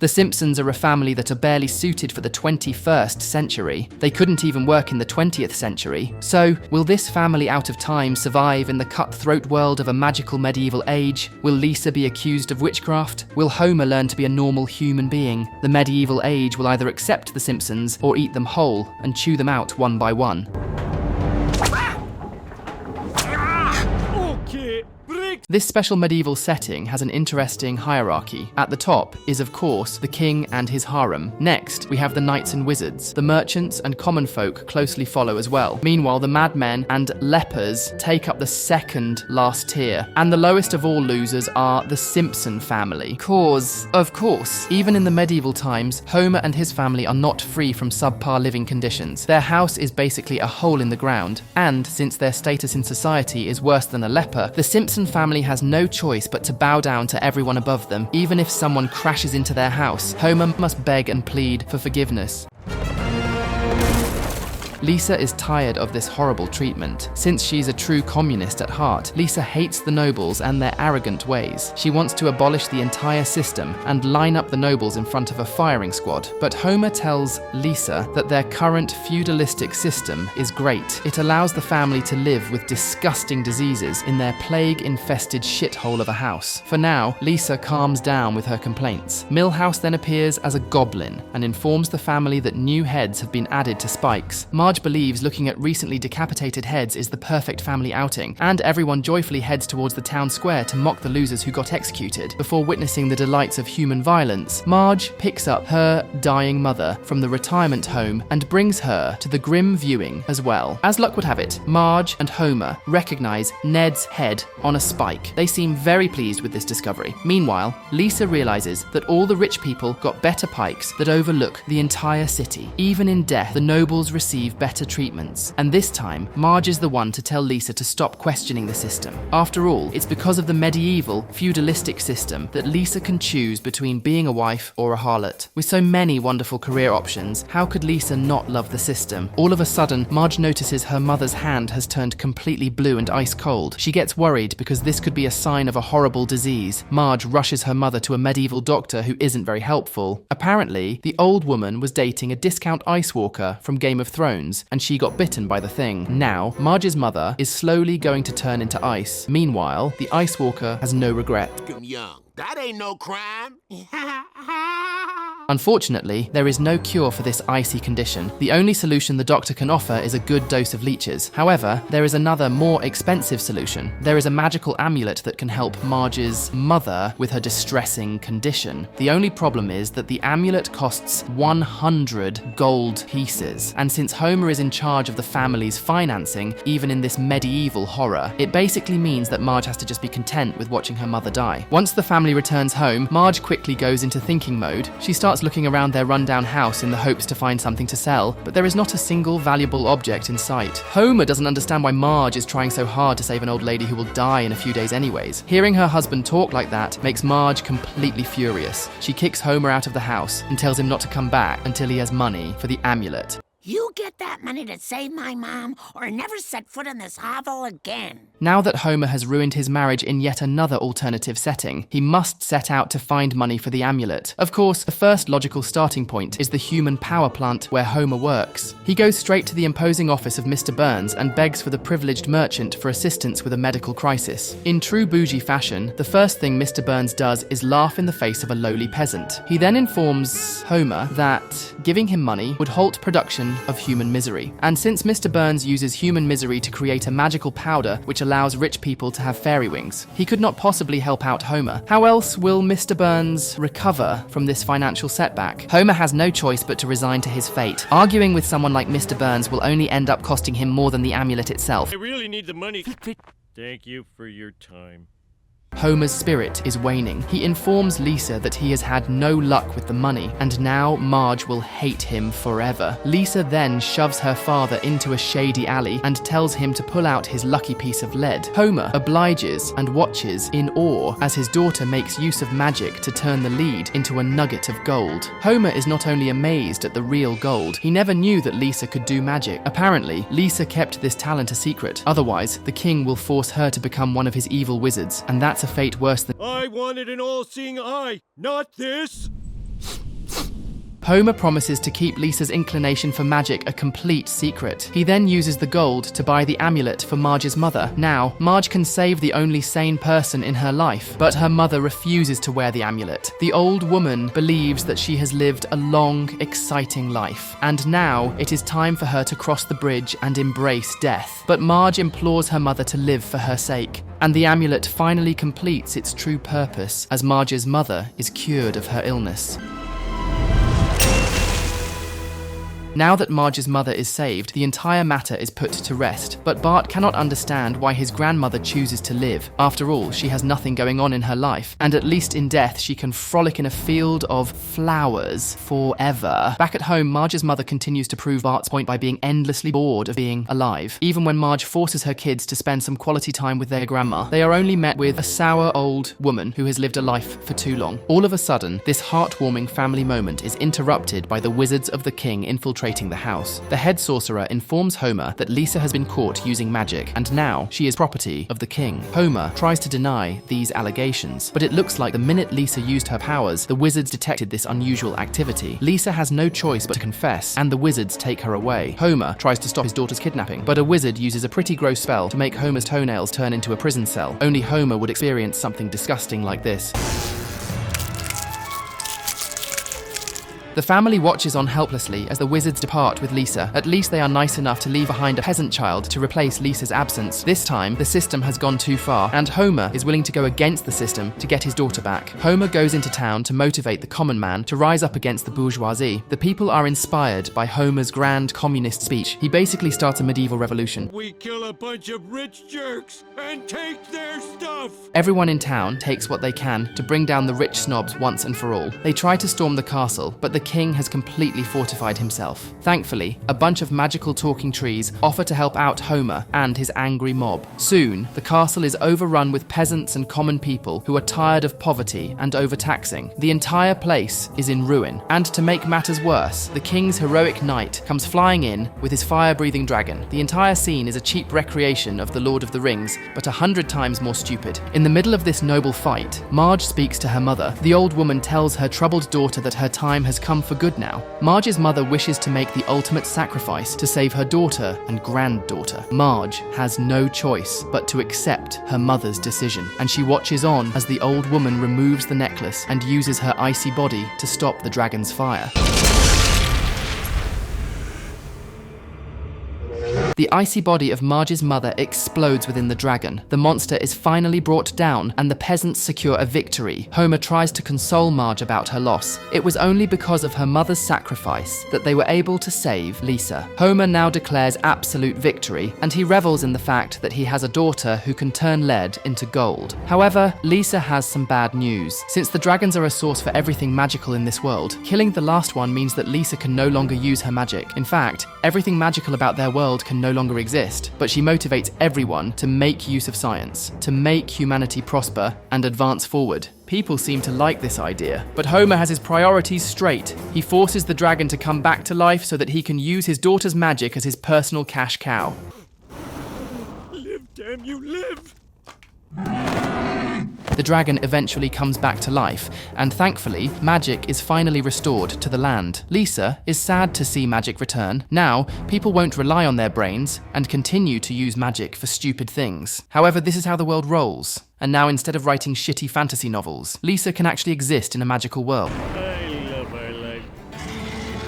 The Simpsons are a family that are barely suited for the 21st century. They couldn't even work in the 20th century. So, will this family out of time survive in the cutthroat world of a magical medieval age? Will Lisa be accused of witchcraft? Will Homer learn to be a normal human being? The medieval age will either accept the Simpsons or eat them whole and chew them out one by one. This special medieval setting has an interesting hierarchy. At the top is, of course, the king and his harem. Next, we have the knights and wizards. The merchants and common folk closely follow as well. Meanwhile, the madmen and lepers take up the second last tier. And the lowest of all losers are the Simpson family. Of course, even in the medieval times, Homer and his family are not free from subpar living conditions. Their house is basically a hole in the ground. And since their status in society is worse than a leper, the Simpson family has no choice but to bow down to everyone above them. Even if someone crashes into their house, Homer must beg and plead for forgiveness. Lisa is tired of this horrible treatment. Since she's a true communist at heart, Lisa hates the nobles and their arrogant ways. She wants to abolish the entire system and line up the nobles in front of a firing squad. But Homer tells Lisa that their current feudalistic system is great. It allows the family to live with disgusting diseases in their plague-infested shithole of a house. For now, Lisa calms down with her complaints. Milhouse then appears as a goblin and informs the family that new heads have been added to Spike's. Marge believes looking at recently decapitated heads is the perfect family outing, and everyone joyfully heads towards the town square to mock the losers who got executed. Before witnessing the delights of human violence, Marge picks up her dying mother from the retirement home and brings her to the grim viewing as well. As luck would have it, Marge and Homer recognize Ned's head on a spike. They seem very pleased with this discovery. Meanwhile, Lisa realizes that all the rich people got better pikes that overlook the entire city. Even in death, the nobles receive better treatments. And this time, Marge is the one to tell Lisa to stop questioning the system. After all, it's because of the medieval, feudalistic system that Lisa can choose between being a wife or a harlot. With so many wonderful career options, how could Lisa not love the system? All of a sudden, Marge notices her mother's hand has turned completely blue and ice cold. She gets worried because this could be a sign of a horrible disease. Marge rushes her mother to a medieval doctor who isn't very helpful. Apparently, the old woman was dating a discount ice walker from Game of Thrones, and she got bitten by the thing. Now, Marge's mother is slowly going to turn into ice. Meanwhile, the Ice Walker has no regret. Young. That ain't no crime. Unfortunately, there is no cure for this icy condition. The only solution the doctor can offer is a good dose of leeches. However, there is another, more expensive solution. There is a magical amulet that can help Marge's mother with her distressing condition. The only problem is that the amulet costs 100 gold pieces. And since Homer is in charge of the family's financing, even in this medieval horror, it basically means that Marge has to just be content with watching her mother die. Once the family returns home, Marge quickly goes into thinking mode. She starts looking around their rundown house in the hopes to find something to sell, but there is not a single valuable object in sight. Homer doesn't understand why Marge is trying so hard to save an old lady who will die in a few days anyways. Hearing her husband talk like that makes Marge completely furious. She kicks Homer out of the house and tells him not to come back until he has money for the amulet. You get that money to save my mom, or never set foot in this hovel again. Now that Homer has ruined his marriage in yet another alternative setting, he must set out to find money for the amulet. Of course, the first logical starting point is the human power plant where Homer works. He goes straight to the imposing office of Mr. Burns and begs for the privileged merchant for assistance with a medical crisis. In true bougie fashion, the first thing Mr. Burns does is laugh in the face of a lowly peasant. He then informs Homer that giving him money would halt production of human misery. And since Mr. Burns uses human misery to create a magical powder which allows rich people to have fairy wings, he could not possibly help out Homer. How else will Mr. Burns recover from this financial setback? Homer has no choice but to resign to his fate. Arguing with someone like Mr. Burns will only end up costing him more than the amulet itself. I really need the money. Thank you for your time. Homer's spirit is waning. He informs Lisa that he has had no luck with the money, and now Marge will hate him forever. Lisa then shoves her father into a shady alley and tells him to pull out his lucky piece of lead. Homer obliges and watches in awe as his daughter makes use of magic to turn the lead into a nugget of gold. Homer is not only amazed at the real gold, he never knew that Lisa could do magic. Apparently, Lisa kept this talent a secret. Otherwise, the king will force her to become one of his evil wizards, and that's a fate worse than— I wanted an all-seeing eye, not this! Homer promises to keep Lisa's inclination for magic a complete secret. He then uses the gold to buy the amulet for Marge's mother. Now, Marge can save the only sane person in her life, but her mother refuses to wear the amulet. The old woman believes that she has lived a long, exciting life, and now it is time for her to cross the bridge and embrace death. But Marge implores her mother to live for her sake, and the amulet finally completes its true purpose as Marge's mother is cured of her illness. Now that Marge's mother is saved, the entire matter is put to rest, but Bart cannot understand why his grandmother chooses to live. After all, she has nothing going on in her life, and at least in death she can frolic in a field of flowers forever. Back at home, Marge's mother continues to prove Bart's point by being endlessly bored of being alive. Even when Marge forces her kids to spend some quality time with their grandma, they are only met with a sour old woman who has lived a life for too long. All of a sudden, this heartwarming family moment is interrupted by the wizards of the king infiltrating the house. The head sorcerer informs Homer that Lisa has been caught using magic, and now she is property of the king. Homer tries to deny these allegations, but it looks like the minute Lisa used her powers, the wizards detected this unusual activity. Lisa has no choice but to confess, and the wizards take her away. Homer tries to stop his daughter's kidnapping, but a wizard uses a pretty gross spell to make Homer's toenails turn into a prison cell. Only Homer would experience something disgusting like this. The family watches on helplessly as the wizards depart with Lisa. At least they are nice enough to leave behind a peasant child to replace Lisa's absence. This time, the system has gone too far, and Homer is willing to go against the system to get his daughter back. Homer goes into town to motivate the common man to rise up against the bourgeoisie. The people are inspired by Homer's grand communist speech. He basically starts a medieval revolution. We kill a bunch of rich jerks and take their stuff! Everyone in town takes what they can to bring down the rich snobs once and for all. They try to storm the castle, but the king has completely fortified himself. Thankfully, a bunch of magical talking trees offer to help out Homer and his angry mob. Soon, the castle is overrun with peasants and common people who are tired of poverty and overtaxing. The entire place is in ruin, and to make matters worse, the king's heroic knight comes flying in with his fire-breathing dragon. The entire scene is a cheap recreation of The Lord of the Rings, but 100 times more stupid. In the middle of this noble fight, Marge speaks to her mother. The old woman tells her troubled daughter that her time has come for good now. Marge's mother wishes to make the ultimate sacrifice to save her daughter and granddaughter. Marge has no choice but to accept her mother's decision, and she watches on as the old woman removes the necklace and uses her icy body to stop the dragon's fire. The icy body of Marge's mother explodes within the dragon. The monster is finally brought down, and the peasants secure a victory. Homer tries to console Marge about her loss. It was only because of her mother's sacrifice that they were able to save Lisa. Homer now declares absolute victory, and he revels in the fact that he has a daughter who can turn lead into gold. However, Lisa has some bad news. Since the dragons are a source for everything magical in this world, killing the last one means that Lisa can no longer use her magic. In fact, everything magical about their world can no longer exist, but she motivates everyone to make use of science, to make humanity prosper and advance forward. People seem to like this idea, but Homer has his priorities straight. He forces the dragon to come back to life so that he can use his daughter's magic as his personal cash cow. Live, damn you, live! The dragon eventually comes back to life, and thankfully, magic is finally restored to the land. Lisa is sad to see magic return. Now, people won't rely on their brains and continue to use magic for stupid things. However, this is how the world rolls. And now, instead of writing shitty fantasy novels, Lisa can actually exist in a magical world. Hey,